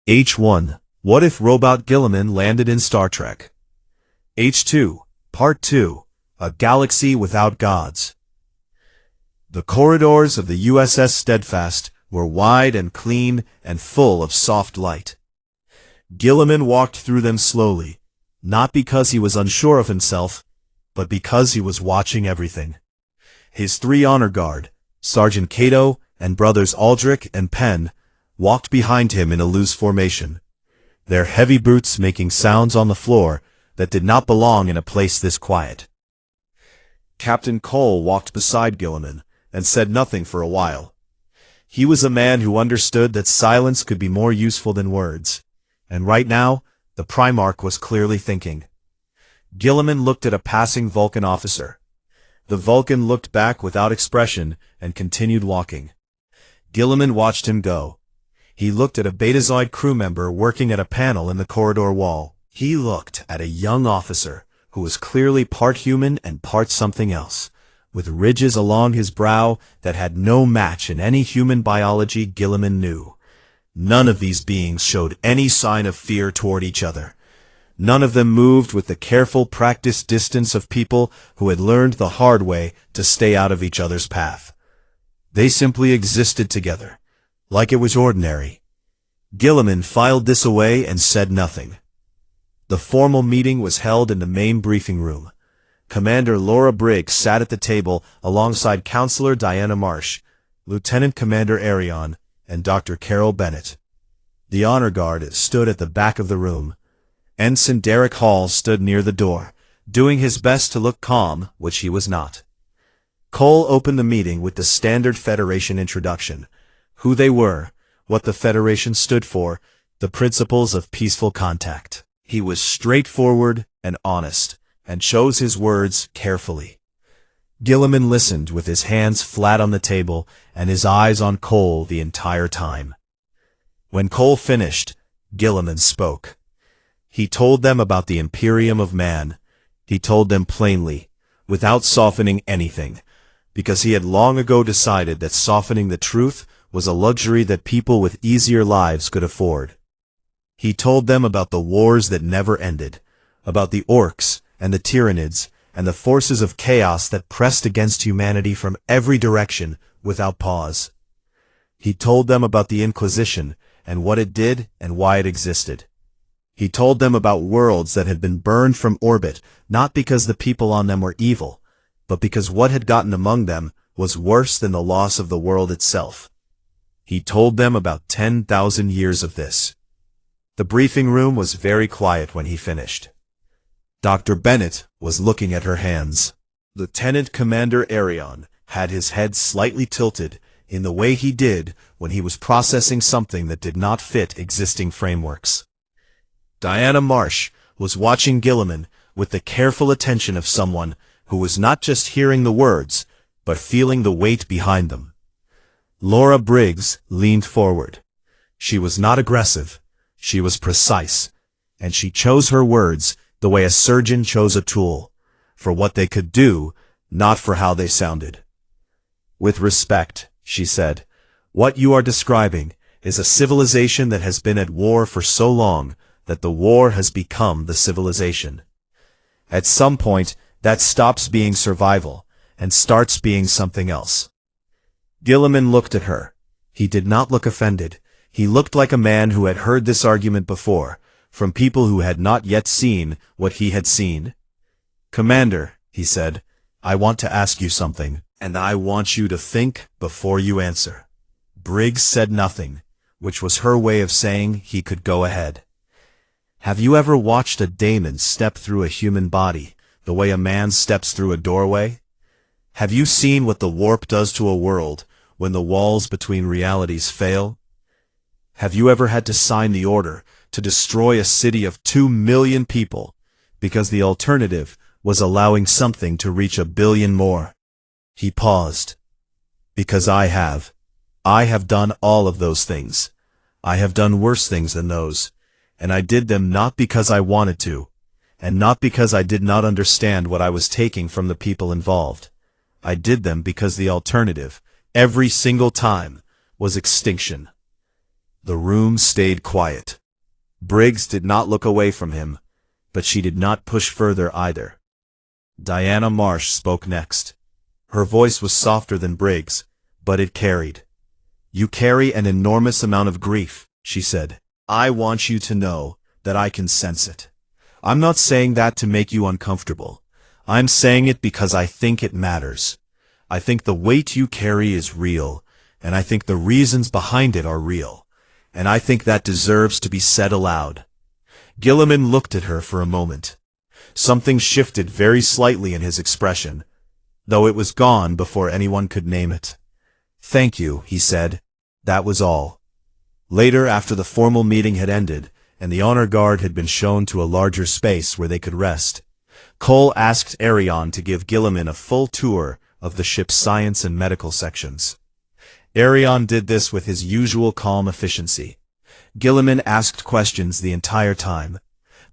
H1. What if Roboute Guilliman landed in Star Trek? H2. Part 2. A Galaxy Without Gods. The corridors of the USS Steadfast were wide and clean and full of soft light. Guilliman walked through them slowly, not because he was unsure of himself, but because he was watching everything. His 3 honor guard, Sergeant Cato and brothers Aldrich and Penn, walked behind him in a loose formation, their heavy boots making sounds on the floor that did not belong in a place this quiet. Captain Cole walked beside Guilliman and said nothing for a while. He was a man who understood that silence could be more useful than words, and right now, the Primarch was clearly thinking. Guilliman looked at a passing Vulcan officer. The Vulcan looked back without expression and continued walking. Guilliman watched him go. He looked at a Betazoid crew member working at a panel in the corridor wall. He looked at a young officer who was clearly part human and part something else, with ridges along his brow that had no match in any human biology Guilliman knew. None of these beings showed any sign of fear toward each other. None of them moved with the careful practiced distance of people who had learned the hard way to stay out of each other's path. They simply existed together, like it was ordinary. Guilliman filed this away and said nothing. The formal meeting was held in the main briefing room. Commander Laura Briggs sat at the table alongside Counselor Diana Marsh, Lieutenant Commander Arion, and Dr. Carol Bennett. The honor guard stood at the back of the room. Ensign Derek Hall stood near the door, doing his best to look calm, which he was not. Cole opened the meeting with the standard Federation introduction: who they were, what the Federation stood for, the principles of peaceful contact. He was straightforward and honest, and chose his words carefully. Guilliman listened with his hands flat on the table and his eyes on Cole the entire time. When Cole finished, Guilliman spoke. He told them about the Imperium of Man. He told them plainly, without softening anything, because he had long ago decided that softening the truth was a luxury that people with easier lives could afford. He told them about the wars that never ended, about the orcs and the Tyranids and the forces of chaos that pressed against humanity from every direction without pause. He told them about the Inquisition and what it did and why it existed. He told them about worlds that had been burned from orbit, not because the people on them were evil, but because what had gotten among them was worse than the loss of the world itself. He told them about 10,000 years of this. The briefing room was very quiet when he finished. Dr. Bennett was looking at her hands. Lieutenant Commander Arion had his head slightly tilted in the way he did when he was processing something that did not fit existing frameworks. Diana Marsh was watching Guilliman with the careful attention of someone who was not just hearing the words, but feeling the weight behind them. Laura Briggs leaned forward. She was not aggressive. She was precise, and she chose her words the way a surgeon chose a tool, for what they could do, not for how they sounded. With respect, she said, what you are describing is a civilization that has been at war for so long that the war has become the civilization. At some point, that stops being survival and starts being something else. Guilliman looked at her. He did not look offended. He looked like a man who had heard this argument before, from people who had not yet seen what he had seen. Commander, he said, I want to ask you something, and I want you to think before you answer. Briggs said nothing, which was her way of saying he could go ahead. Have you ever watched a daemon step through a human body, the way a man steps through a doorway? Have you seen what the warp does to a world when the walls between realities fail? Have you ever had to sign the order to destroy a city of 2 million people because the alternative was allowing something to reach 1 billion more? He paused. Because I have. I have done all of those things. I have done worse things than those, and I did them not because I wanted to, and not because I did not understand what I was taking from the people involved. I did them because the alternative, every single time, was extinction. The room stayed quiet. Briggs did not look away from him, but she did not push further either. Diana Marsh spoke next. Her voice was softer than Briggs, but it carried. "You carry an enormous amount of grief," she said. "I want you to know that I can sense it. I'm not saying that to make you uncomfortable. I'm saying it because I think it matters. I think the weight you carry is real, and I think the reasons behind it are real, and I think that deserves to be said aloud." Guilliman looked at her for a moment. Something shifted very slightly in his expression, though it was gone before anyone could name it. "Thank you," he said. That was all. Later, after the formal meeting had ended, and the honor guard had been shown to a larger space where they could rest, Cole asked Arion to give Guilliman a full tour of the ship's science and medical sections. Arion did this with his usual calm efficiency. Guilliman asked questions the entire time.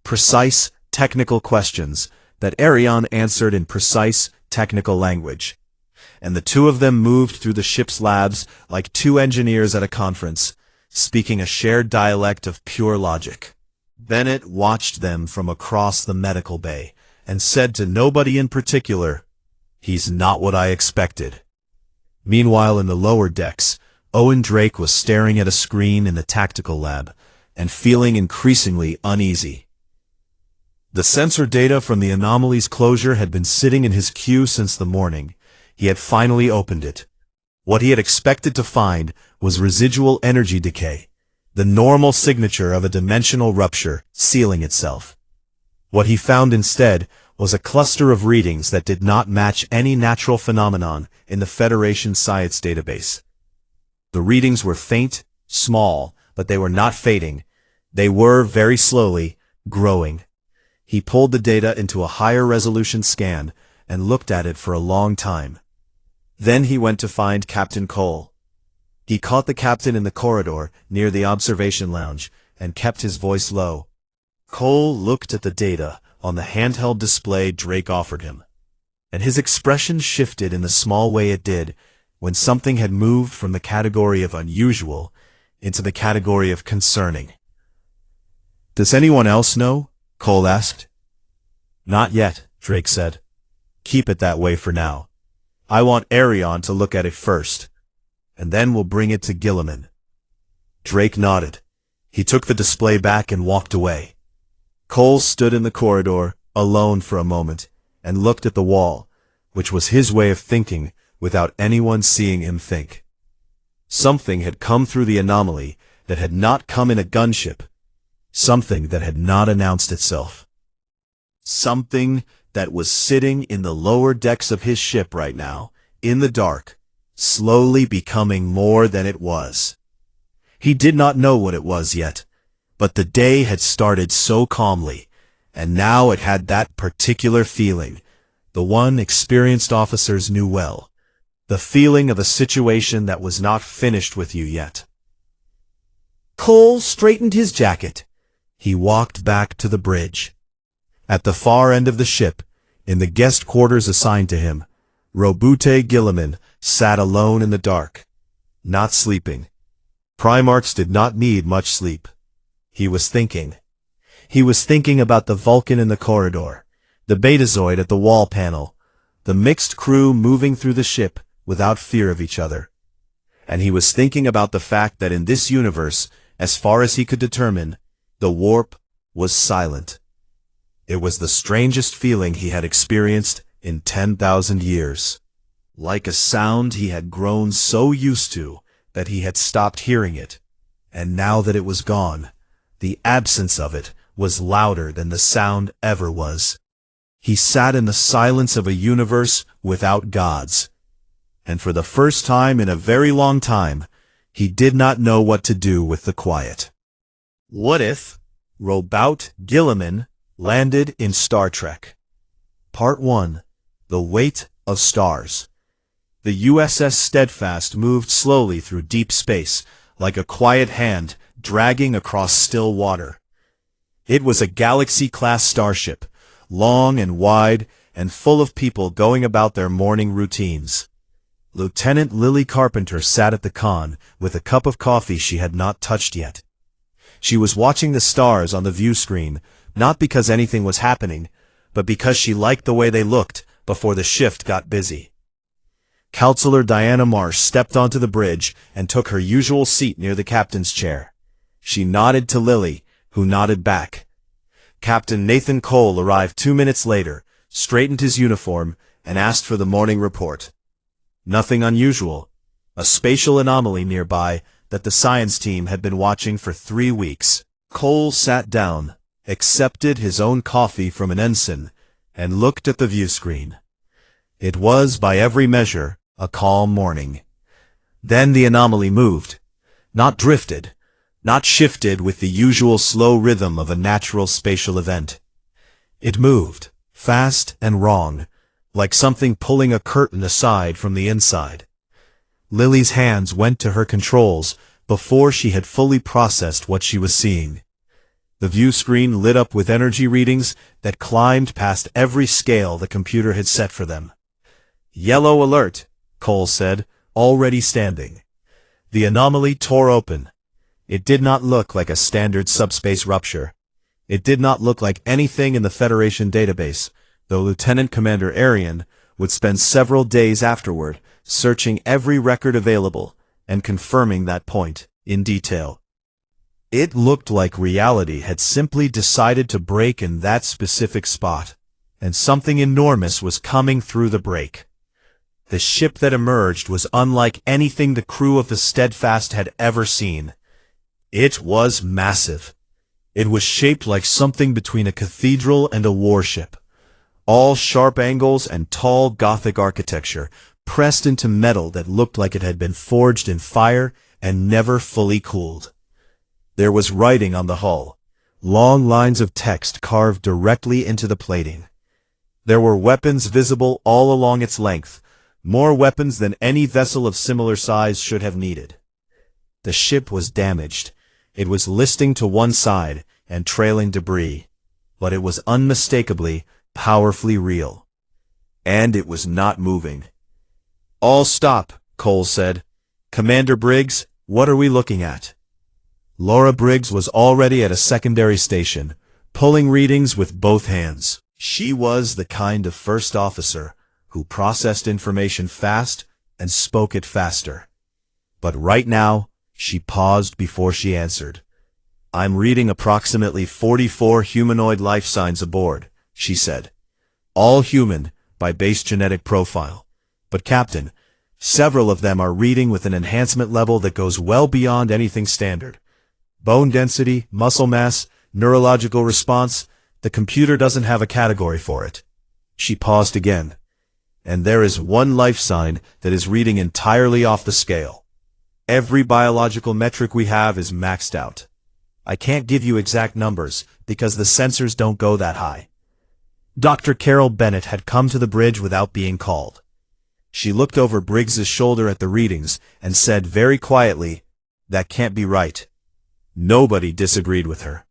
Precise, technical questions that Arion answered in precise, technical language. And the two of them moved through the ship's labs like two engineers at a conference, speaking a shared dialect of pure logic. Bennett watched them from across the medical bay, and said to nobody in particular, "He's not what I expected." Meanwhile, in the lower decks, Owen Drake was staring at a screen in the tactical lab, and feeling increasingly uneasy. The sensor data from the anomaly's closure had been sitting in his queue since the morning. He had finally opened it. What he had expected to find was residual energy decay, the normal signature of a dimensional rupture sealing itself. What he found instead was a cluster of readings that did not match any natural phenomenon in the Federation science database. The readings were faint, small, but they were not fading. They were, very slowly, growing. He pulled the data into a higher resolution scan and looked at it for a long time. Then he went to find Captain Cole. He caught the captain in the corridor near the observation lounge and kept his voice low. Cole looked at the data on the handheld display Drake offered him, and his expression shifted in the small way it did when something had moved from the category of unusual into the category of concerning. "Does anyone else know?" Cole asked. "Not yet," Drake said. "Keep it that way for now. I want Arion to look at it first, and then we'll bring it to Guilliman." Drake nodded. He took the display back and walked away. Cole stood in the corridor, alone for a moment, and looked at the wall, which was his way of thinking without anyone seeing him think. Something had come through the anomaly that had not come in a gunship. Something that had not announced itself. Something that was sitting in the lower decks of his ship right now, in the dark, slowly becoming more than it was. He did not know what it was yet, but the day had started so calmly, and now it had that particular feeling, the one experienced officers knew well, the feeling of a situation that was not finished with you yet. Cole straightened his jacket. He walked back to the bridge. At the far end of the ship, in the guest quarters assigned to him, Roboute Guilliman sat alone in the dark, not sleeping. Primarchs did not need much sleep. He was thinking. He was thinking about the Vulcan in the corridor, the Betazoid at the wall panel, the mixed crew moving through the ship without fear of each other. And he was thinking about the fact that in this universe, as far as he could determine, the warp was silent. It was the strangest feeling he had experienced in 10,000 years. Like a sound he had grown so used to that he had stopped hearing it, and now that it was gone, the absence of it was louder than the sound ever was. He sat in the silence of a universe without gods, and for the first time in a very long time, he did not know what to do with the quiet. What if Roboute Guilliman landed in Star Trek? Part 1. The Weight of Stars. The USS Steadfast moved slowly through deep space, like a quiet hand dragging across still water. It was a Galaxy-class starship, long and wide and full of people going about their morning routines. Lieutenant Lily Carpenter sat at the con with a cup of coffee she had not touched yet. She was watching the stars on the view screen, not because anything was happening, but because she liked the way they looked before the shift got busy. Counselor Diana Marsh stepped onto the bridge and took her usual seat near the captain's chair. She nodded to Lily, who nodded back. Captain Nathan Cole arrived 2 minutes later, straightened his uniform, and asked for the morning report. Nothing unusual. A spatial anomaly nearby that the science team had been watching for 3 weeks. Cole sat down, accepted his own coffee from an ensign, and looked at the view screen. It was, by every measure, a calm morning. Then the anomaly moved. Not drifted. Not shifted with the usual slow rhythm of a natural spatial event. It moved, fast and wrong, like something pulling a curtain aside from the inside. Lily's hands went to her controls before she had fully processed what she was seeing. The view screen lit up with energy readings that climbed past every scale the computer had set for them. "Yellow alert," Cole said, already standing. The anomaly tore open. It did not look like a standard subspace rupture. It did not look like anything in the Federation database, though Lieutenant Commander Arian would spend several days afterward searching every record available and confirming that point in detail. It looked like reality had simply decided to break in that specific spot, and something enormous was coming through the break. The ship that emerged was unlike anything the crew of the Steadfast had ever seen. It was massive. It was shaped like something between a cathedral and a warship. All sharp angles and tall Gothic architecture pressed into metal that looked like it had been forged in fire and never fully cooled. There was writing on the hull, long lines of text carved directly into the plating. There were weapons visible all along its length, more weapons than any vessel of similar size should have needed. The ship was damaged. It was listing to one side and trailing debris, but it was unmistakably, powerfully real. And it was not moving. "All stop," Cole said. "Commander Briggs, what are we looking at?" Laura Briggs was already at a secondary station, pulling readings with both hands. She was the kind of first officer who processed information fast and spoke it faster. But right now, she paused before she answered. "I'm reading approximately 44 humanoid life signs aboard," she said. "All human, by base genetic profile. But Captain, several of them are reading with an enhancement level that goes well beyond anything standard. Bone density, muscle mass, neurological response, the computer doesn't have a category for it." She paused again. "And there is one life sign that is reading entirely off the scale. Every biological metric we have is maxed out. I can't give you exact numbers because the sensors don't go that high." Dr. Carol Bennett had come to the bridge without being called. She looked over Briggs's shoulder at the readings and said very quietly, "That can't be right." Nobody disagreed with her.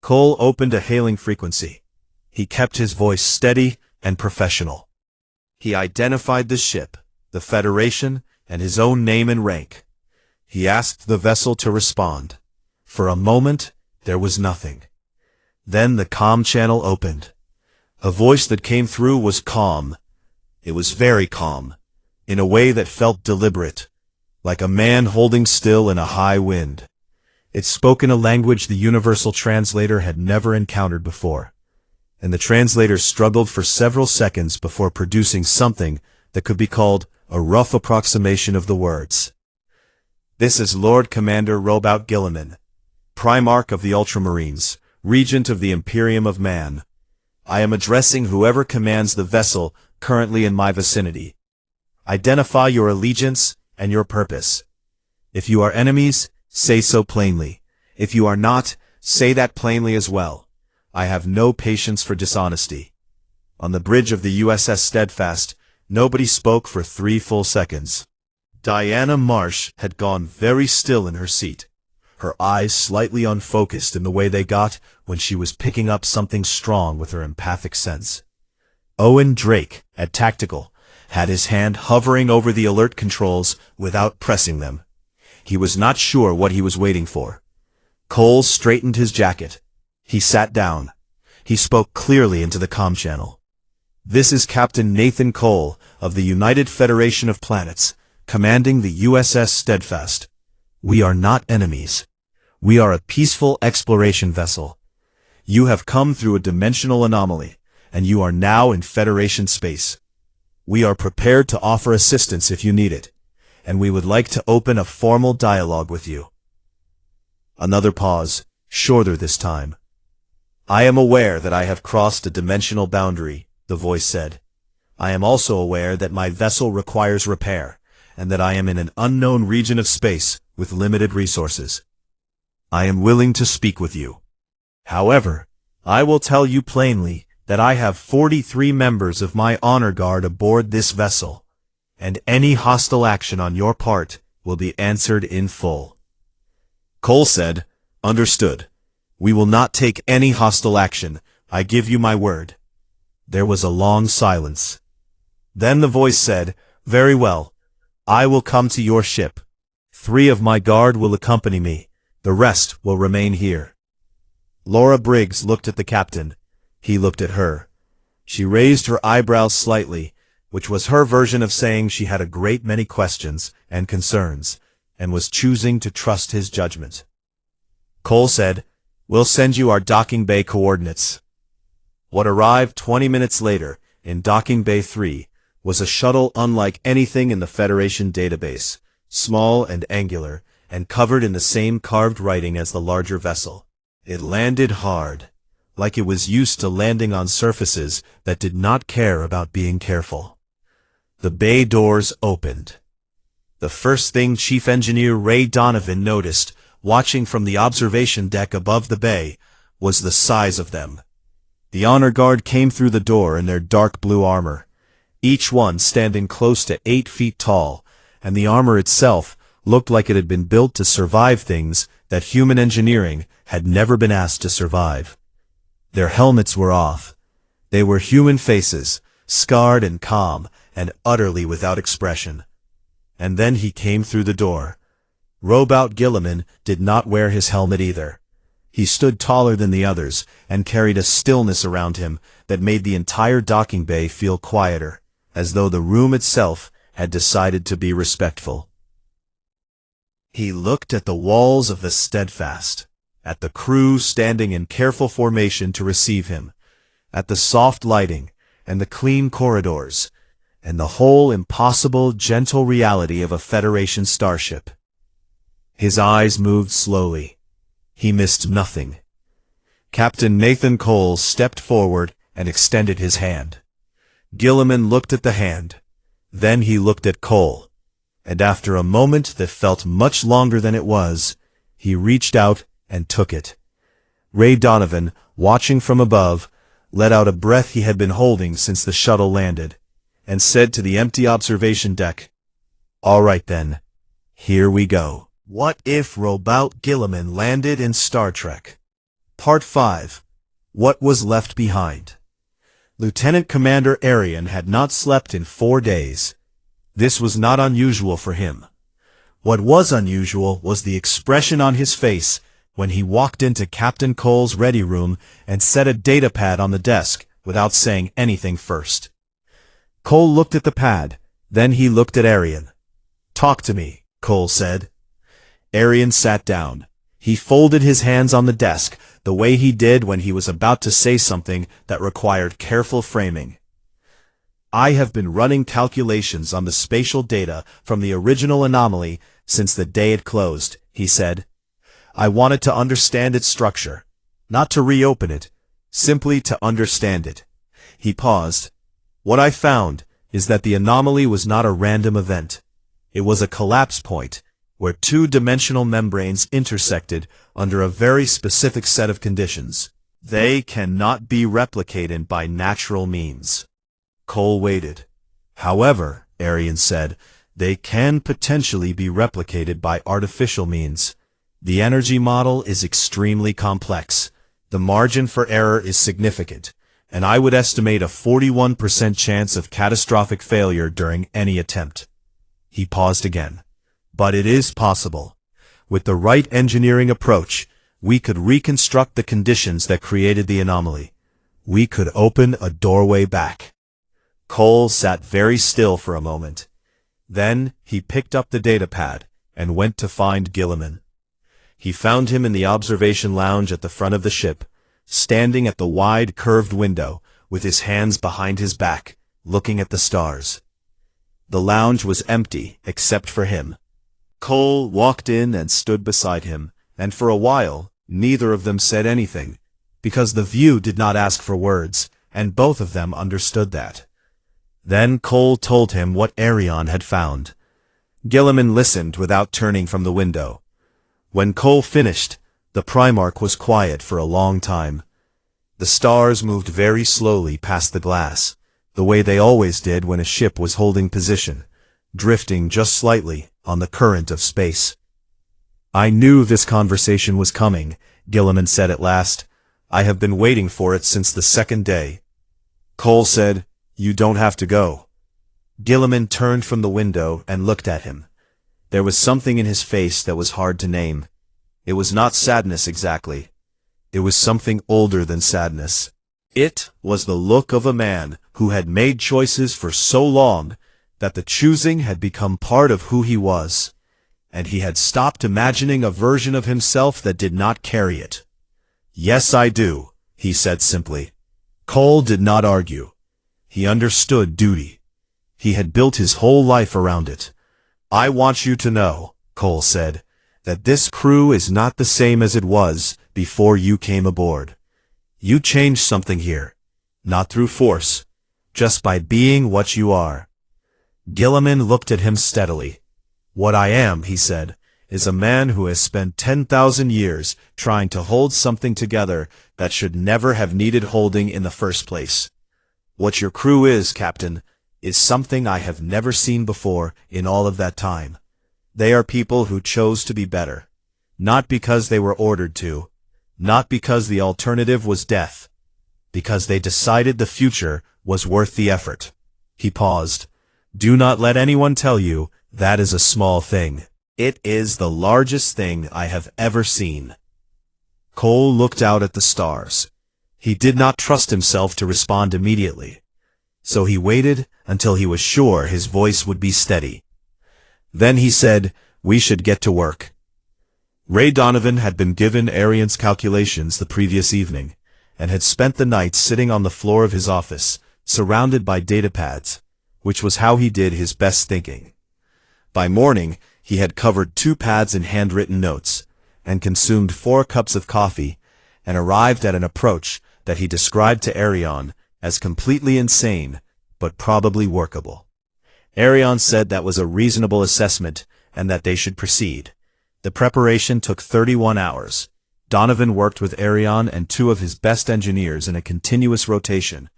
Cole opened a hailing frequency. He kept his voice steady and professional. He identified the ship, the Federation, and his own name and rank. He asked the vessel to respond. For a moment, there was nothing. Then the comm channel opened. A voice that came through was calm. It was very calm, in a way that felt deliberate, like a man holding still in a high wind. It spoke in a language the universal translator had never encountered before, and the translator struggled for several seconds before producing something that could be called a rough approximation of the words. "This is Lord Commander Roboute Guilliman, Primarch of the Ultramarines, Regent of the Imperium of Man. I am addressing whoever commands the vessel currently in my vicinity. Identify your allegiance and your purpose. If you are enemies, say so plainly. If you are not, say that plainly as well. I have no patience for dishonesty." On the bridge of the USS Steadfast, nobody spoke for 3 full seconds. Diana Marsh had gone very still in her seat, her eyes slightly unfocused in the way they got when she was picking up something strong with her empathic sense. Owen Drake, at Tactical, had his hand hovering over the alert controls without pressing them. He was not sure what he was waiting for. Cole straightened his jacket. He sat down. He spoke clearly into the comm channel. "This is Captain Nathan Cole of the United Federation of Planets, commanding the USS Steadfast. We are not enemies. We are a peaceful exploration vessel. You have come through a dimensional anomaly, and you are now in Federation space. We are prepared to offer assistance if you need it, and we would like to open a formal dialogue with you." Another pause, shorter this time. "I am aware that I have crossed a dimensional boundary," the voice said. "I am also aware that my vessel requires repair, and that I am in an unknown region of space with limited resources. I am willing to speak with you. However, I will tell you plainly that I have 43 members of my honor guard aboard this vessel, and any hostile action on your part will be answered in full." Cole said, "Understood. We will not take any hostile action. I give you my word." There was a long silence. Then the voice said, "Very well. I will come to your ship. 3 of my guard will accompany me. The rest will remain here." Laura Briggs looked at the captain. He looked at her. She raised her eyebrows slightly, which was her version of saying she had a great many questions and concerns, and was choosing to trust his judgment. Cole said, "We'll send you our docking bay coordinates." What arrived 20 minutes later, in Docking Bay 3, was a shuttle unlike anything in the Federation database, small and angular, and covered in the same carved writing as the larger vessel. It landed hard, like it was used to landing on surfaces that did not care about being careful. The bay doors opened. The first thing Chief Engineer Ray Donovan noticed, watching from the observation deck above the bay, was the size of them. The honor guard came through the door in their dark blue armor, each one standing close to 8 feet tall, and the armor itself looked like it had been built to survive things that human engineering had never been asked to survive. Their helmets were off. They were human faces, scarred and calm, and utterly without expression. And then he came through the door. Roboute Guilliman did not wear his helmet either. He stood taller than the others, and carried a stillness around him that made the entire docking bay feel quieter, as though the room itself had decided to be respectful. He looked at the walls of the Steadfast, at the crew standing in careful formation to receive him, at the soft lighting and the clean corridors, and the whole impossible, gentle reality of a Federation starship. His eyes moved slowly. He missed nothing. Captain Nathan Cole stepped forward and extended his hand. Guilliman looked at the hand. Then he looked at Cole, and after a moment that felt much longer than it was, he reached out and took it. Ray Donovan, watching from above, let out a breath he had been holding since the shuttle landed, and said to the empty observation deck, "All right then, here we go." What if Roboute Guilliman landed in Star Trek? Part 5. What was left behind? Lieutenant Commander Arian had not slept in 4 days. This was not unusual for him. What was unusual was the expression on his face when he walked into Captain Cole's ready room and set a data pad on the desk without saying anything first. Cole looked at the pad, then he looked at Arian. "Talk to me," Cole said. Arian sat down. He folded his hands on the desk, the way he did when he was about to say something that required careful framing. "I have been running calculations on the spatial data from the original anomaly since the day it closed," he said. "I wanted to understand its structure, not to reopen it, simply to understand it." He paused. "What I found is that the anomaly was not a random event. It was a collapse point, where 2-dimensional membranes intersected under a very specific set of conditions. They cannot be replicated by natural means." Cole waited. "However," Arian said, "they can potentially be replicated by artificial means. The energy model is extremely complex. The margin for error is significant, and I would estimate a 41% chance of catastrophic failure during any attempt." He paused again. "But it is possible. With the right engineering approach, We could reconstruct the conditions that created the anomaly. We could open a doorway back. Cole sat very still for a moment. Then he picked up the datapad and went to find Guilliman. He found him in the observation lounge at the front of the ship, standing at the wide curved window with his hands behind his back, looking at the stars. The lounge was empty except for him. Cole walked in and stood beside him, and for a while neither of them said anything, because the view did not ask for words, and both of them understood that. Then Cole told him what Arion had found. Guilliman listened without turning from the window. When Cole finished, the Primarch was quiet for a long time. The stars moved very slowly past the glass, the way they always did when a ship was holding position, drifting just slightly on the current of space. "I knew this conversation was coming," Guilliman said at last. "I have been waiting for it since the second day." Cole said, "You don't have to go." Guilliman turned from the window and looked at him. There was something in his face that was hard to name. It was not sadness exactly. It was something older than sadness. It was the look of a man who had made choices for so long that the choosing had become part of who he was, and he had stopped imagining a version of himself that did not carry it. "Yes, I do," he said simply. Cole did not argue. He understood duty. He had built his whole life around it. "I want you to know," Cole said, "that this crew is not the same as it was before you came aboard. You changed something here, not through force, just by being what you are." Guilliman looked at him steadily. "What I am," he said, "is a man who has spent 10,000 years trying to hold something together that should never have needed holding in the first place. What your crew is, Captain, is something I have never seen before in all of that time. They are people who chose to be better, not because they were ordered to, not because the alternative was death, because they decided the future was worth the effort." He paused. "Do not let anyone tell you that is a small thing. It is the largest thing I have ever seen." Cole looked out at the stars. He did not trust himself to respond immediately, so he waited until he was sure his voice would be steady. Then he said, "We should get to work." Ray Donovan had been given Arion's calculations the previous evening, and had spent the night sitting on the floor of his office, surrounded by datapads, which was how he did his best thinking. By morning, he had covered 2 pads in handwritten notes, and consumed 4 cups of coffee, and arrived at an approach that he described to Arion as completely insane, but probably workable. Arion said that was a reasonable assessment, and that they should proceed. The preparation took 31 hours. Donovan worked with Arion and 2 of his best engineers in a continuous rotation,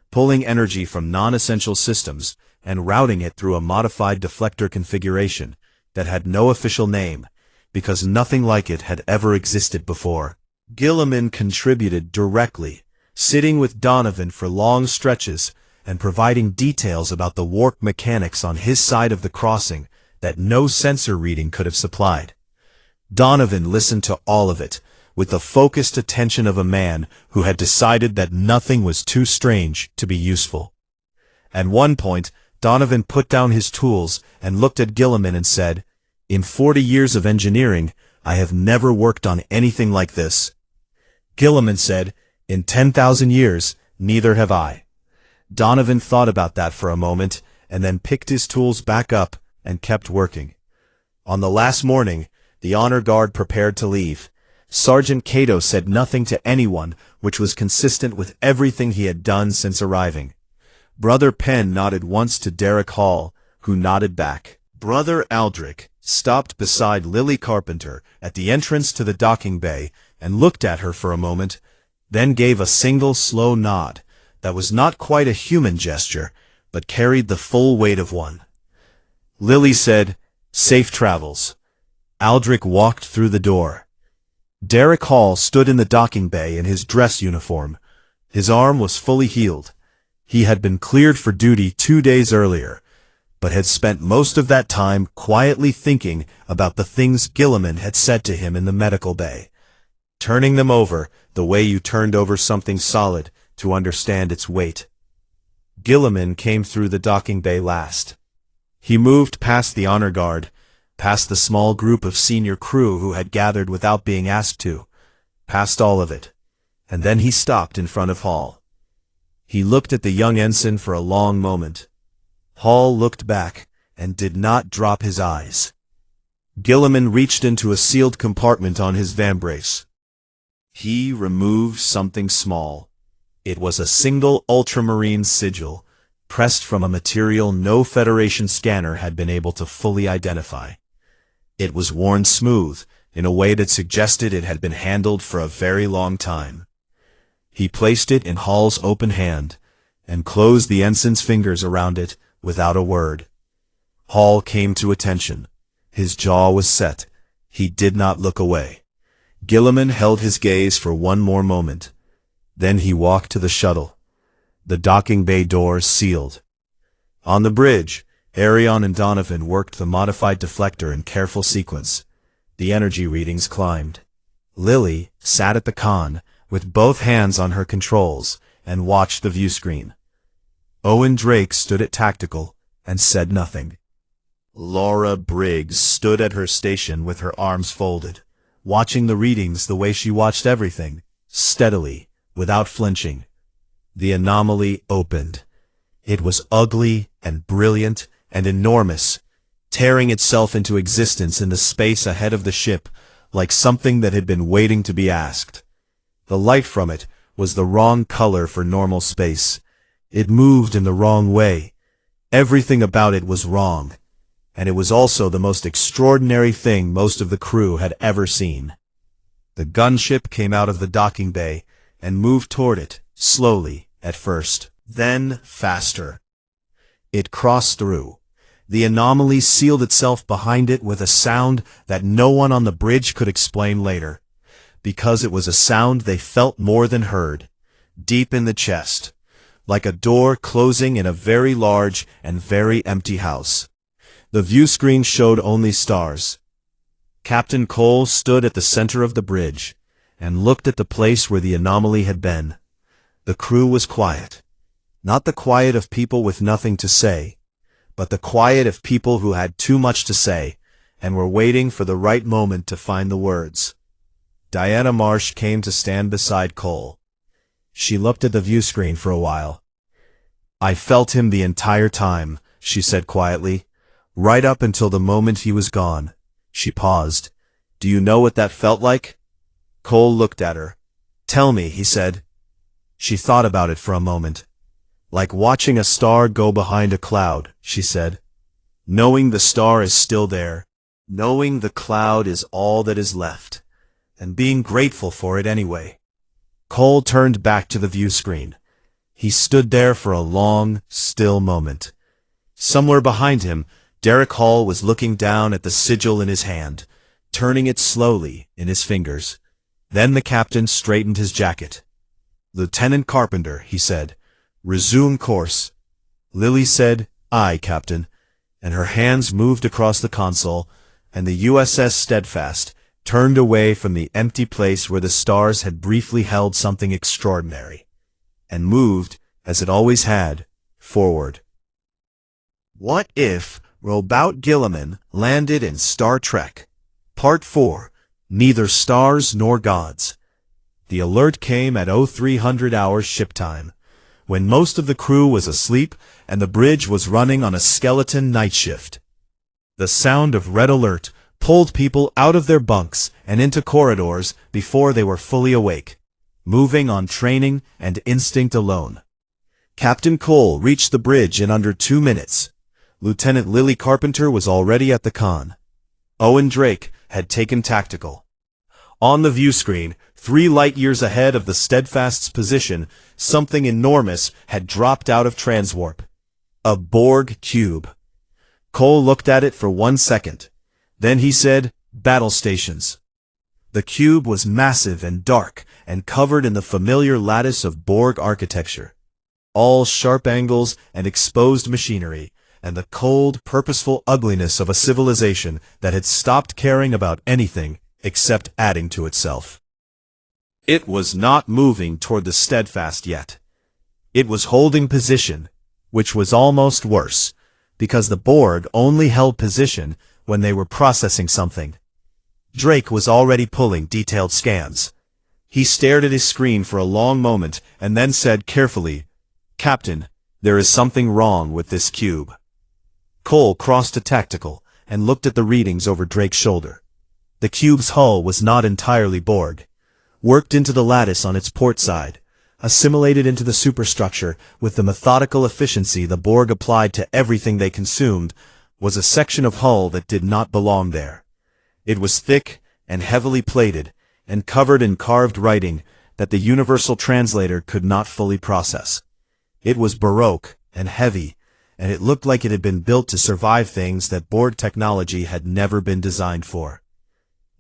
pulling energy from non-essential systems and routing it through a modified deflector configuration that had no official name, because nothing like it had ever existed before. Guilliman contributed directly, sitting with Donovan for long stretches and providing details about the warp mechanics on his side of the crossing that no sensor reading could have supplied. Donovan listened to all of it with the focused attention of a man who had decided that nothing was too strange to be useful. At one point, Donovan put down his tools and looked at Guilliman and said, "In 40 years of engineering, I have never worked on anything like this." Guilliman said, "In 10,000 years, neither have I." Donovan thought about that for a moment, and then picked his tools back up and kept working. On the last morning, the honor guard prepared to leave. Sergeant Cato said nothing to anyone, which was consistent with everything he had done since arriving. Brother Penn nodded once to Derek Hall, who nodded back. Brother Aldrich stopped beside Lily Carpenter at the entrance to the docking bay and looked at her for a moment, then gave a single slow nod that was not quite a human gesture, but carried the full weight of one. Lily said, "Safe travels." Aldrich walked through the door. Derek Hall stood in the docking bay in his dress uniform. His arm was fully healed. He had been cleared for duty 2 days earlier, but had spent most of that time quietly thinking about the things Guilliman had said to him in the medical bay. turning them over the way you turned over something solid to understand its weight. Guilliman came through the docking bay last. He moved past the honor guard, past the small group of senior crew who had gathered without being asked to, past all of it, and then he stopped in front of Hall. He looked at the young ensign for a long moment. Hall looked back and did not drop his eyes. Guilliman reached into a sealed compartment on his vambrace. He removed something small. It was a single ultramarine sigil, pressed from a material no Federation scanner had been able to fully identify. It was worn smooth, in a way that suggested it had been handled for a very long time. He placed it in Hall's open hand, and closed the ensign's fingers around it without a word. Hall came to attention. His jaw was set. He did not look away. Guilliman held his gaze for one more moment. Then he walked to the shuttle. The docking bay doors sealed. On the bridge, Arion and Donovan worked the modified deflector in careful sequence. The energy readings climbed. Lily sat at the con, with both hands on her controls, and watched the view screen. Owen Drake stood at tactical and said nothing. Laura Briggs stood at her station with her arms folded, watching the readings the way she watched everything, steadily, without flinching. The anomaly opened. It was ugly and brilliant and enormous, tearing itself into existence in the space ahead of the ship, like something that had been waiting to be asked. The light from it was the wrong color for normal space. It moved in the wrong way. Everything about it was wrong. And it was also the most extraordinary thing most of the crew had ever seen. The gunship came out of the docking bay and moved toward it, slowly, at first, then faster. It crossed through. The anomaly sealed itself behind it with a sound that no one on the bridge could explain later, because it was a sound they felt more than heard, deep in the chest, like a door closing in a very large and very empty house. The view screen showed only stars. Captain Cole stood at the center of the bridge and looked at the place where the anomaly had been. The crew was quiet. Not the quiet of people with nothing to say, but the quiet of people who had too much to say and were waiting for the right moment to find the words. Diana Marsh came to stand beside Cole. She looked at the view screen for a while. "I felt him the entire time," she said quietly. "Right up until the moment he was gone." She paused. "Do you know what that felt like?" Cole looked at her. "Tell me," he said. She thought about it for a moment. "Like watching a star go behind a cloud," she said. "Knowing the star is still there, knowing the cloud is all that is left, and being grateful for it anyway." Cole turned back to the view screen. He stood there for a long, still moment. Somewhere behind him, Derek Hall was looking down at the sigil in his hand, turning it slowly in his fingers. Then the captain straightened his jacket. "Lieutenant Carpenter," he said, "resume course." Lily said, "Aye, Captain," and her hands moved across the console, and the USS Steadfast turned away from the empty place where the stars had briefly held something extraordinary, and moved, as it always had, forward. What if Roboute Guilliman landed in Star Trek? Part 4, Neither Stars Nor Gods. The alert came at 0300 hours ship time, when most of the crew was asleep and the bridge was running on a skeleton night shift. The sound of red alert pulled people out of their bunks and into corridors before they were fully awake, moving on training and instinct alone. Captain Cole reached the bridge in under 2 minutes. Lieutenant Lily Carpenter was already at the con. Owen Drake had taken tactical. On the view screen, 3 light-years ahead of the Steadfast's position, something enormous had dropped out of transwarp. A Borg cube. Cole looked at it for 1 second. Then he said, "Battle stations." The cube was massive and dark and covered in the familiar lattice of Borg architecture. All sharp angles and exposed machinery, and the cold, purposeful ugliness of a civilization that had stopped caring about anything except adding to itself. It was not moving toward the steadfast yet. It was holding position, which was almost worse, because the board only held position when they were processing something. Drake was already pulling detailed scans. He stared at his screen for a long moment and then said carefully, "Captain, there is something wrong with this cube." Cole crossed to tactical and looked at the readings over Drake's shoulder. The cube's hull was not entirely Borg. Worked into the lattice on its port side, assimilated into the superstructure with the methodical efficiency the Borg applied to everything they consumed, was a section of hull that did not belong there. It was thick and heavily plated, and covered in carved writing that the universal translator could not fully process. It was baroque and heavy, and it looked like it had been built to survive things that Borg technology had never been designed for.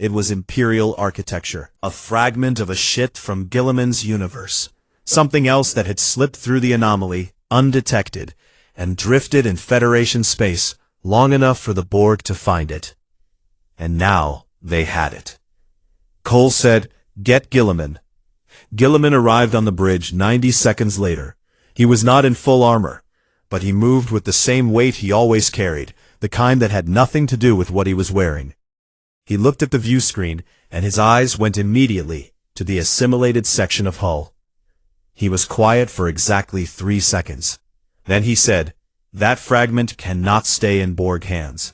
It was Imperial architecture, a fragment of a shit from Guilliman's universe, something else that had slipped through the anomaly, undetected, and drifted in Federation space long enough for the Borg to find it. And now they had it. Cole said, "Get Guilliman." Guilliman arrived on the bridge 90 seconds later. He was not in full armor, but he moved with the same weight he always carried, the kind that had nothing to do with what he was wearing. He looked at the view screen, and his eyes went immediately to the assimilated section of hull. He was quiet for exactly 3 seconds. Then he said, "That fragment cannot stay in Borg hands."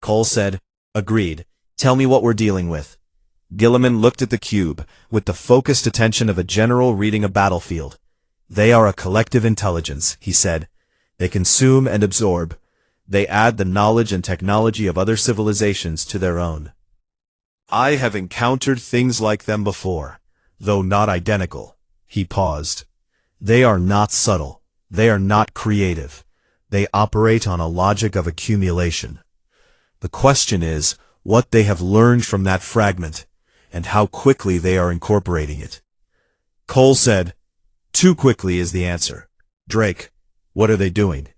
Cole said, "Agreed. Tell me what we're dealing with." Guilliman looked at the cube with the focused attention of a general reading a battlefield. "They are a collective intelligence," he said. "They consume and absorb. They add the knowledge and technology of other civilizations to their own. I have encountered things like them before, though not identical." He paused. "They are not subtle. They are not creative. They operate on a logic of accumulation. The question is what they have learned from that fragment, and how quickly they are incorporating it." Cole said, "Too quickly is the answer. Drake, what are they doing?"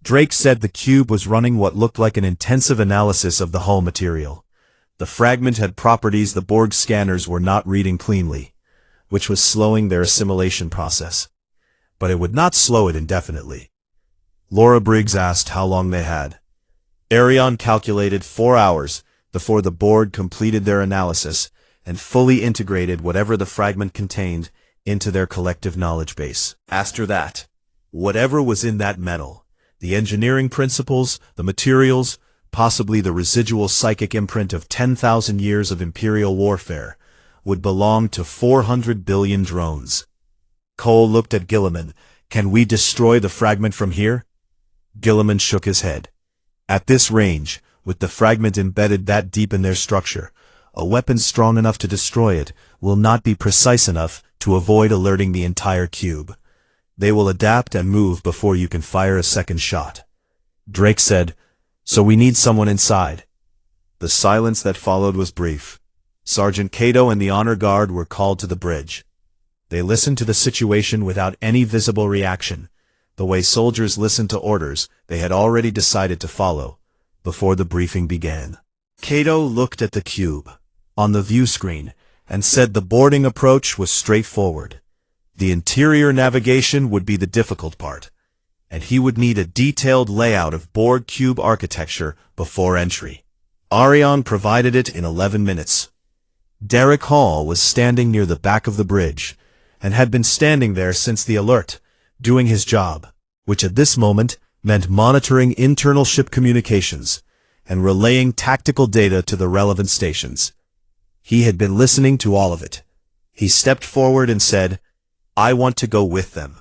Drake said the cube was running what looked like an intensive analysis of the hull material. The fragment had properties the Borg scanners were not reading cleanly, which was slowing their assimilation process. But it would not slow it indefinitely. Laura Briggs asked how long they had. Arion calculated 4 hours before the Borg completed their analysis and fully integrated whatever the fragment contained into their collective knowledge base. After that, whatever was in that metal, the engineering principles, the materials, possibly the residual psychic imprint of 10,000 years of Imperial warfare, would belong to 400 billion drones. Cole looked at Guilliman. "Can we destroy the fragment from here?" Guilliman shook his head. "At this range, with the fragment embedded that deep in their structure, a weapon strong enough to destroy it will not be precise enough to avoid alerting the entire cube. They will adapt and move before you can fire a second shot." Drake said, "So we need someone inside." The silence that followed was brief. Sergeant Cato and the honor guard were called to the bridge. They listened to the situation without any visible reaction, the way soldiers listen to orders they had already decided to follow, before the briefing began. Cato looked at the cube on the view screen and said the boarding approach was straightforward. The interior navigation would be the difficult part, and he would need a detailed layout of Borg cube architecture before entry. Arion provided it in 11 minutes. Derek Hall was standing near the back of the bridge, and had been standing there since the alert, doing his job, which at this moment meant monitoring internal ship communications and relaying tactical data to the relevant stations. He had been listening to all of it. He stepped forward and said, "I want to go with them."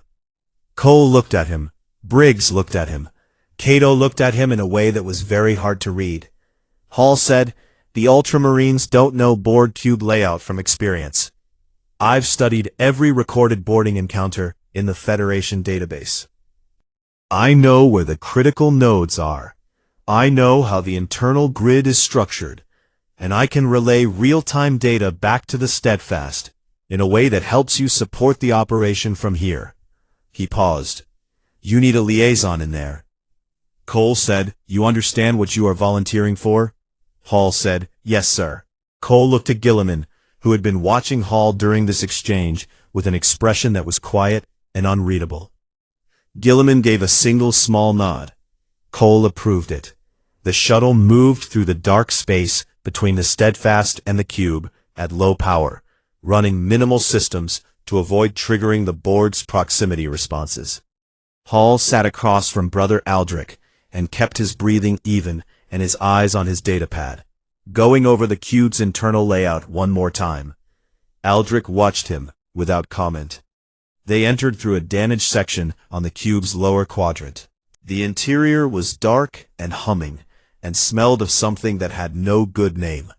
Cole looked at him. Briggs looked at him. Cato looked at him in a way that was very hard to read. Hall said, "The Ultramarines don't know Borg cube layout from experience. I've studied every recorded boarding encounter in the Federation database. I know where the critical nodes are. I know how the internal grid is structured, and I can relay real-time data back to the Steadfast in a way that helps you support the operation from here." He paused. "You need a liaison in there." Cole said, "You understand what you are volunteering for?" Hall said, "Yes, sir." Cole looked at Guilliman, who had been watching Hall during this exchange with an expression that was quiet and unreadable. Guilliman gave a single small nod. Cole approved it. The shuttle moved through the dark space between the Steadfast and the Cube at low power, running minimal systems to avoid triggering the board's proximity responses. Hall sat across from Brother Aldrich and kept his breathing even and his eyes on his datapad, going over the cube's internal layout one more time. Aldrich watched him without comment. They entered through a damaged section on the cube's lower quadrant. The interior was dark and humming, and smelled of something that had no good name.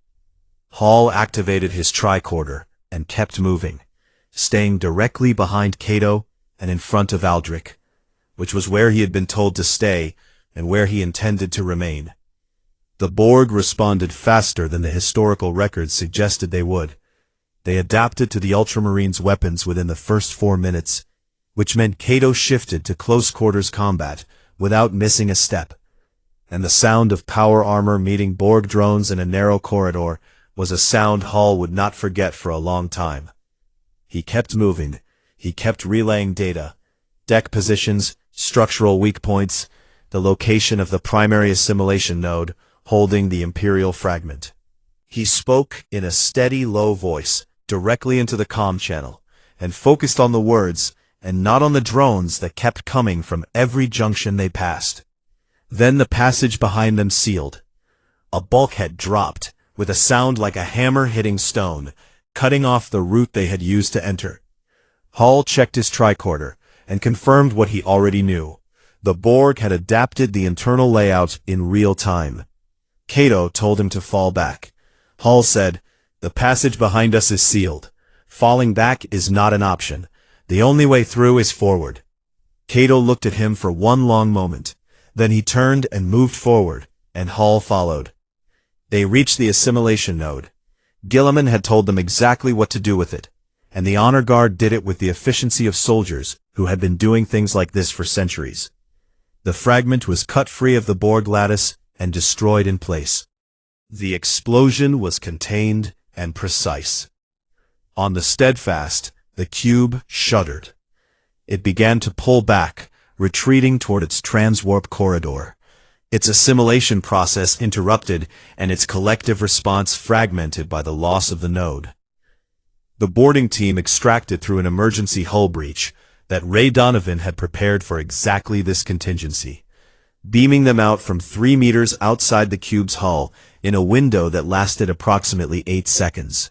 Hall activated his tricorder and kept moving, staying directly behind Cato and in front of Aldrich, which was where he had been told to stay and where he intended to remain. The Borg responded faster than the historical records suggested they would. They adapted to the Ultramarines' weapons within the first 4 minutes, which meant Cato shifted to close-quarters combat without missing a step, and the sound of power armor meeting Borg drones in a narrow corridor was a sound Hall would not forget for a long time. He kept moving. He kept relaying data, deck positions, structural weak points, the location of the primary assimilation node holding the Imperial fragment. He spoke in a steady, low voice, directly into the comm channel, and focused on the words and not on the drones that kept coming from every junction they passed. Then the passage behind them sealed. A bulkhead dropped, with a sound like a hammer hitting stone, cutting off the route they had used to enter. Hall checked his tricorder and confirmed what he already knew. The Borg had adapted the internal layout in real time. Cato told him to fall back. Hall said, "The passage behind us is sealed. Falling back is not an option. The only way through is forward." Cato looked at him for one long moment. Then he turned and moved forward, and Hall followed. They reached the assimilation node. Guilliman had told them exactly what to do with it, and the honor guard did it with the efficiency of soldiers who had been doing things like this for centuries. The fragment was cut free of the Borg lattice and destroyed in place. The explosion was contained and precise. On the Steadfast, the cube shuddered. It began to pull back, retreating toward its transwarp corridor. Its assimilation process interrupted and its collective response fragmented by the loss of the node. The boarding team extracted through an emergency hull breach that Ray Donovan had prepared for exactly this contingency, beaming them out from 3 meters outside the cube's hull in a window that lasted approximately 8 seconds.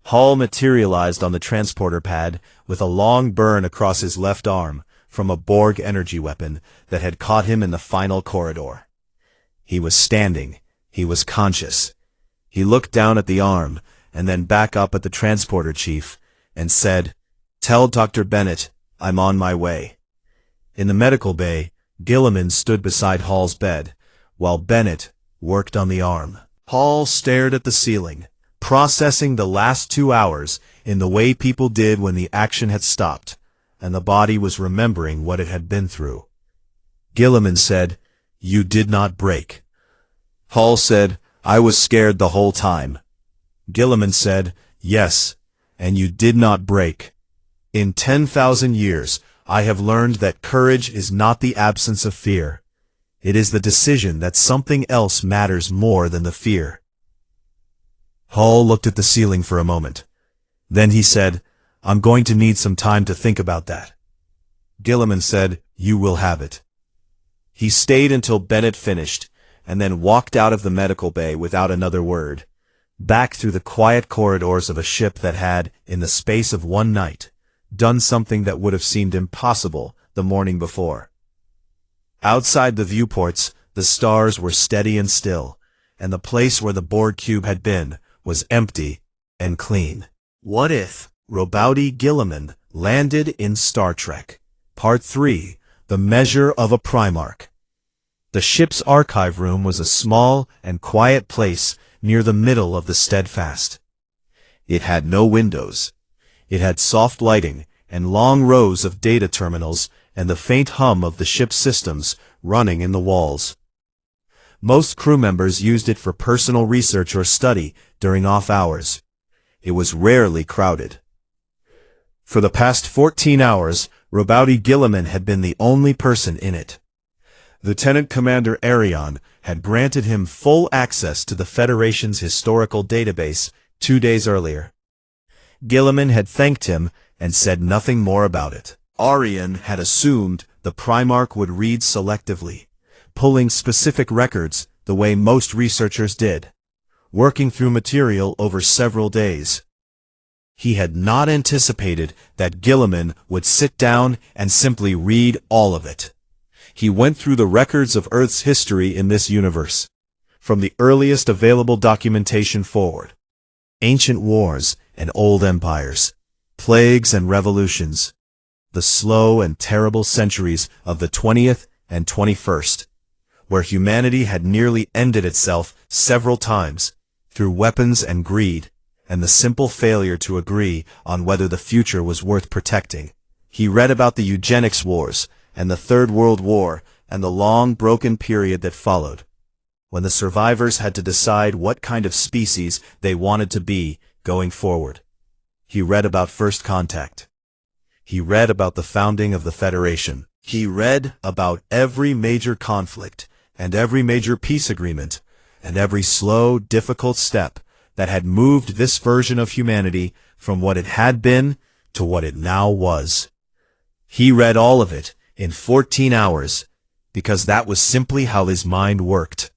Hall materialized on the transporter pad with a long burn across his left arm from a Borg energy weapon that had caught him in the final corridor. He was standing. He was conscious. He looked down at the arm and then back up at the transporter chief and said, "Tell Dr. Bennett I'm on my way." In the medical bay, Guilliman stood beside Hall's bed, while Bennett worked on the arm. Hall stared at the ceiling, processing the last 2 hours in the way people did when the action had stopped, and the body was remembering what it had been through. Guilliman said, "You did not break." Hall said, "I was scared the whole time." Guilliman said, "Yes, and you did not break. In 10,000 years, I have learned that courage is not the absence of fear. It is the decision that something else matters more than the fear." Hall looked at the ceiling for a moment. Then he said, "I'm going to need some time to think about that." Guilliman said, "You will have it." He stayed until Bennett finished, and then walked out of the medical bay without another word, back through the quiet corridors of a ship that had, in the space of one night, done something that would have seemed impossible the morning before. Outside the viewports, the stars were steady and still, and the place where the Borg cube had been was empty and clean. What if Roboute Guilliman landed in Star Trek? Part 3, The Measure of a Primarch. The ship's archive room was a small and quiet place near the middle of the Steadfast. It had no windows. It had soft lighting and long rows of data terminals and the faint hum of the ship's systems running in the walls. Most crew members used it for personal research or study during off hours. it was rarely crowded. For the past 14 hours, Roboute Guilliman had been the only person in it. Lieutenant Commander Arion had granted him full access to the Federation's historical database 2 days earlier. Guilliman had thanked him and said nothing more about it. Arion had assumed the Primarch would read selectively, pulling specific records the way most researchers did, working through material over several days. He had not anticipated that Guilliman would sit down and simply read all of it. He went through the records of Earth's history in this universe, from the earliest available documentation forward. Ancient wars and old empires, plagues and revolutions, the slow and terrible centuries of the 20th and 21st, where humanity had nearly ended itself several times through weapons and greed, and the simple failure to agree on whether the future was worth protecting. He read about the eugenics wars and the Third World War and the long broken period that followed, when the survivors had to decide what kind of species they wanted to be going forward. He read about First Contact. He read about the founding of the Federation. He read about every major conflict and every major peace agreement and every slow, difficult step that had moved this version of humanity from what it had been to what it now was. He read all of it in 14 hours, because that was simply how his mind worked.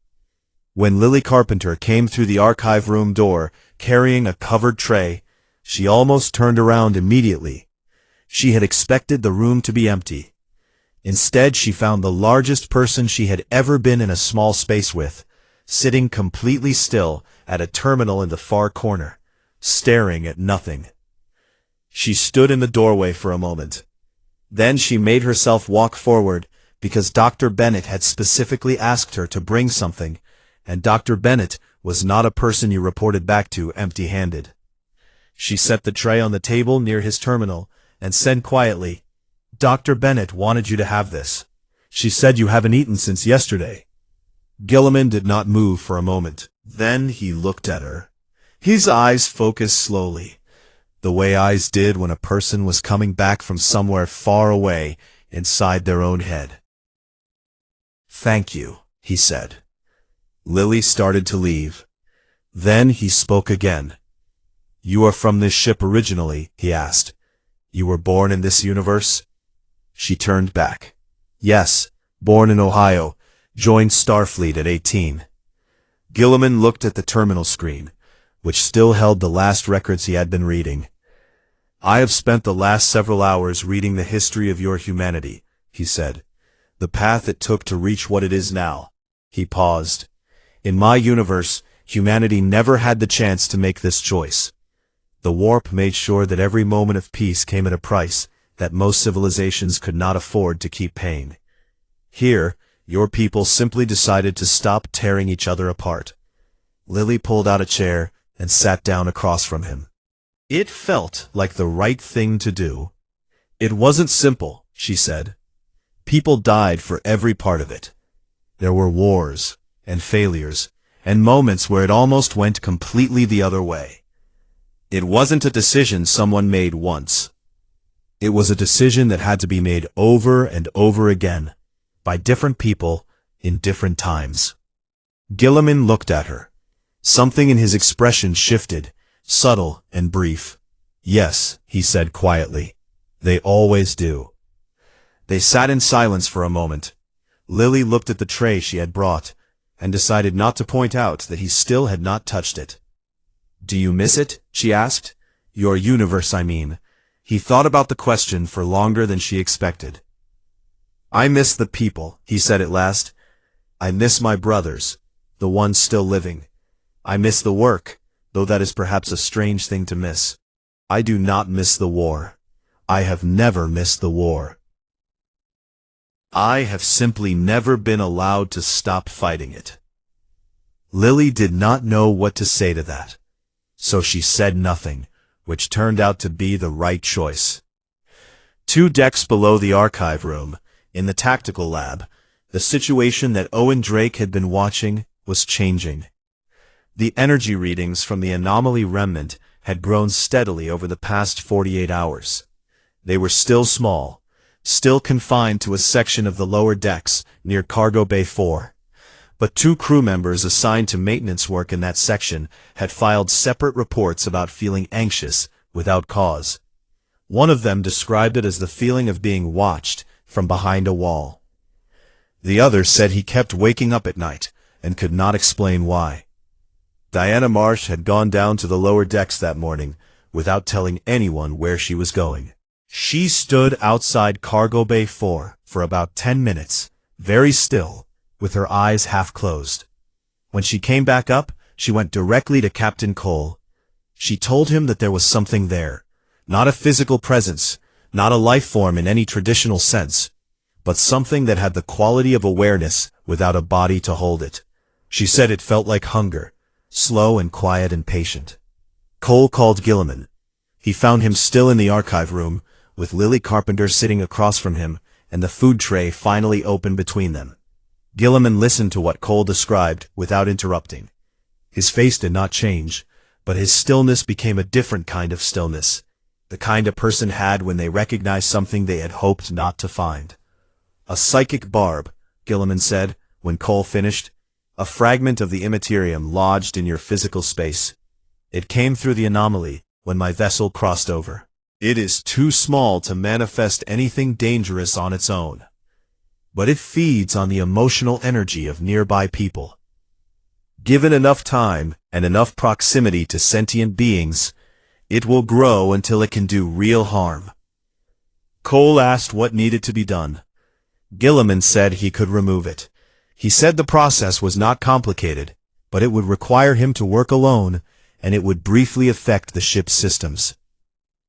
When Lily Carpenter came through the archive room door carrying a covered tray, she almost turned around immediately. She had expected the room to be empty. Instead, she found the largest person she had ever been in a small space with, sitting completely still at a terminal in the far corner, staring at nothing. She stood in the doorway for a moment. Then she made herself walk forward, because Dr. Bennett had specifically asked her to bring something, and Dr. Bennett was not a person you reported back to empty-handed. She set the tray on the table near his terminal, and said quietly, "Dr. Bennett wanted you to have this. She said you haven't eaten since yesterday." Guilliman did not move for a moment. Then he looked at her. His eyes focused slowly, the way eyes did when a person was coming back from somewhere far away inside their own head. "Thank you," he said. Lily started to leave. Then he spoke again. "You are from this ship originally?" he asked. "You were born in this universe?" She turned back. "Yes, born in Ohio, joined Starfleet at 18. Guilliman looked at the terminal screen, which still held the last records he had been reading. "I have spent the last several hours reading the history of your humanity," he said. "The path it took to reach what it is now." He paused. "In my universe, humanity never had the chance to make this choice. The warp made sure that every moment of peace came at a price that most civilizations could not afford to keep paying. Here, your people simply decided to stop tearing each other apart." Lily pulled out a chair and sat down across from him. It felt like the right thing to do. "It wasn't simple," she said. "People died for every part of it. There were wars and failures and moments where it almost went completely the other way. It wasn't a decision someone made once. It was a decision that had to be made over and over again, by different people, in different times." Guilliman looked at her. Something in his expression shifted, subtle and brief. "Yes," he said quietly. "They always do." They sat in silence for a moment. Lily looked at the tray she had brought, and decided not to point out that he still had not touched it. "Do you miss it?" she asked. "Your universe, I mean." He thought about the question for longer than she expected. "I miss the people," he said at last. "I miss my brothers, the ones still living. I miss the work, though that is perhaps a strange thing to miss. I do not miss the war. I have never missed the war. I have simply never been allowed to stop fighting it." Lily did not know what to say to that, so she said nothing, which turned out to be the right choice. 2 decks below the archive room, in the tactical lab, the situation that Owen Drake had been watching was changing. The energy readings from the anomaly remnant had grown steadily over the past 48 hours. They were still small, still confined to a section of the lower decks near Cargo Bay 4. But 2 crew members assigned to maintenance work in that section had filed separate reports about feeling anxious without cause. One of them described it as the feeling of being watched from behind a wall. The other said he kept waking up at night and could not explain why. Diana Marsh had gone down to the lower decks that morning without telling anyone where she was going. She stood outside Cargo Bay 4 for about 10 minutes, very still, with her eyes half closed. When she came back up, she went directly to Captain Cole. She told him that there was something there, not a physical presence, not a life form in any traditional sense, but something that had the quality of awareness without a body to hold it. She said it felt like hunger, slow and quiet and patient. Cole called Guilliman. He found him still in the archive room, with Lily Carpenter sitting across from him, and the food tray finally open between them. Guilliman listened to what Cole described without interrupting. His face did not change, but his stillness became a different kind of stillness, the kind a person had when they recognized something they had hoped not to find. A psychic barb, Guilliman said, when Cole finished. A fragment of the immaterium lodged in your physical space. It came through the anomaly when my vessel crossed over. It is too small to manifest anything dangerous on its own, but it feeds on the emotional energy of nearby people. Given enough time and enough proximity to sentient beings, it will grow until it can do real harm. Cole asked what needed to be done. Guilliman said he could remove it. He said the process was not complicated, but it would require him to work alone, and it would briefly affect the ship's systems.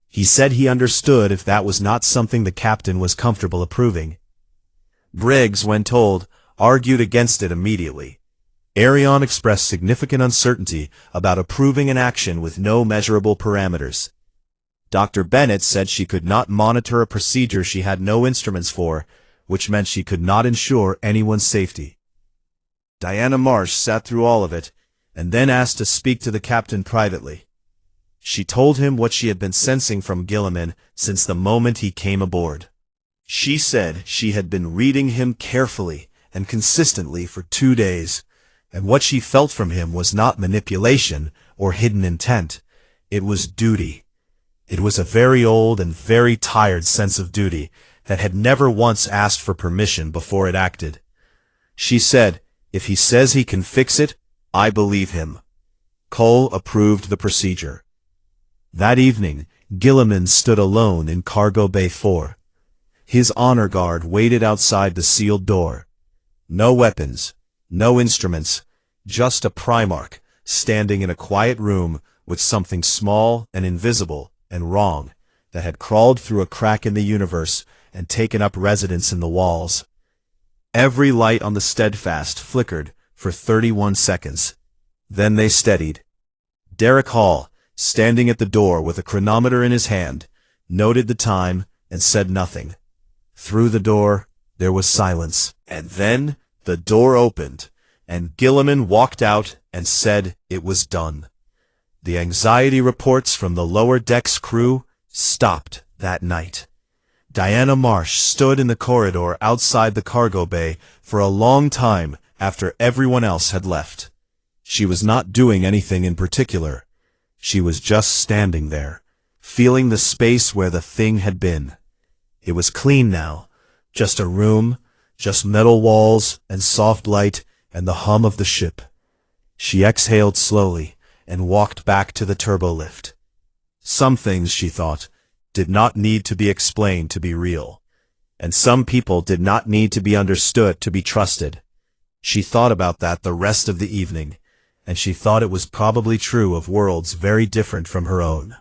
He said he understood if that was not something the captain was comfortable approving. Briggs, when told, argued against it immediately. Arion expressed significant uncertainty about approving an action with no measurable parameters. Dr. Bennett said she could not monitor a procedure she had no instruments for, which meant she could not ensure anyone's safety. Diana Marsh sat through all of it, and then asked to speak to the captain privately. She told him what she had been sensing from Guilliman since the moment he came aboard. She said she had been reading him carefully and consistently for 2 days, and what she felt from him was not manipulation or hidden intent. It was duty. It was a very old and very tired sense of duty that had never once asked for permission before it acted. She said, "If he says he can fix it, I believe him." Cole approved the procedure. That evening, Guilliman stood alone in Cargo Bay 4. His honor guard waited outside the sealed door. No weapons, no instruments, just a Primarch standing in a quiet room with something small and invisible and wrong that had crawled through a crack in the universe and taken up residence in the walls. Every light on the steadfast flickered for 31 seconds. Then they steadied. Derek Hall, standing at the door with a chronometer in his hand, noted the time and said nothing. Through the door, there was silence. And then the door opened, and Guilliman walked out and said it was done. The anxiety reports from the lower decks crew stopped that night. Diana Marsh stood in the corridor outside the cargo bay for a long time after everyone else had left. She was not doing anything in particular. She was just standing there, feeling the space where the thing had been. It was clean now, just a room, just metal walls and soft light and the hum of the ship. She exhaled slowly and walked back to the turbolift. Some things, she thought, did not need to be explained to be real, and some people did not need to be understood to be trusted. She thought about that the rest of the evening, and she thought it was probably true of worlds very different from her own.